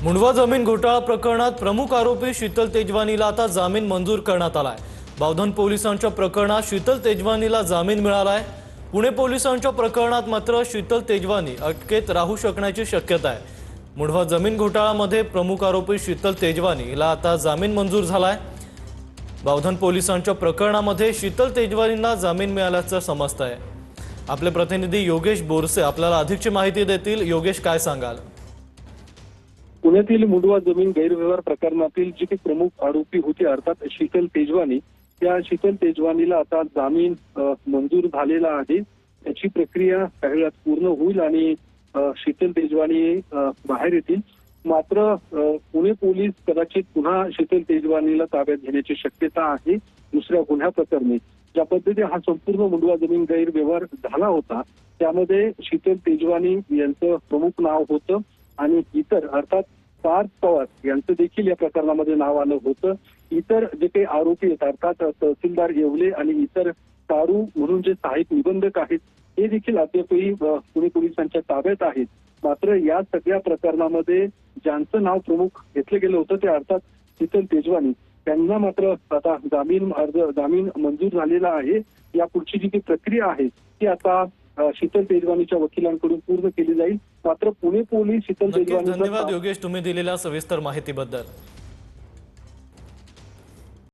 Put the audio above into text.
मुंडवा जमीन घोटाळा प्रकरणात प्रमुख आरोपी शीतल तेजवानीला आता जामीन मंजूर करण्यात आलाय। बावधन पोलिसांच्या प्रकरणात शीतल तेजवानीला जामीन मिळालाय। पुणे पोलिसांच्या प्रकरणात मात्र शीतल तेजवानी अटकेत राहू शकण्याची शक्यता आहे। मुंडवा जमीन घोटाळ्यामध्ये प्रमुख आरोपी शीतल तेजवानीला आता जामीन मंजूर झालाय। बावधन पोलिसांच्या प्रकरणामध्ये शीतल तेजवानींना जामीन मिळाल्याचं समजतंय। आपले प्रतिनिधी योगेश बोरसे आपल्याला अधिकची माहिती देतील। योगेश, काय सांगाल? पुण्यातील मुंडवा जमीन गैरव्यवहार प्रकरणातील जी काही प्रमुख आरोपी होते अर्थात शीतल तेजवानी, त्या शीतल तेजवानीला आता जामीन मंजूर झालेला आहे। त्याची प्रक्रिया काही वेळात पूर्ण होईल आणि शीतल तेजवानी बाहेर येतील। मात्र पुणे पोलीस कदाचित पुन्हा शीतल तेजवानीला ताब्यात घेण्याची शक्यता आहे दुसऱ्या गुन्ह्या प्रकरणी। ज्या पद्धतीने हा संपूर्ण मुंडवा जमीन गैरव्यवहार झाला होता त्यामध्ये शीतल तेजवानी यांचं प्रमुख नाव होतं आणि इतर अर्थात पार्थ पवार यांचं देखील या प्रकरणामध्ये नाव आलं होतं। इतर जे काही आरोपी आहेत अर्थात तहसीलदार येवले आणि इतर तारू म्हणून जे सहाय्यक निबंधक आहेत हे देखील अद्यापही पुणे पोलिसांच्या ताब्यात आहेत। मात्र या सगळ्या प्रकरणामध्ये ज्यांचं नाव प्रमुख घेतलं गेलं होतं ते अर्थात शीतल तेजवानी, त्यांना मात्र आता जामीन मंजूर झालेला आहे। या पुढची जी काही प्रक्रिया आहे ती आता शीतल तेजवानीच्या वकिलांकडून पूर्ण केली जाईल। मात्र पुणे पोलीस शीतल तेजवानी धन्यवाद योगेश, तुम्ही दिलेल्या सविस्तर माहितीबद्दल।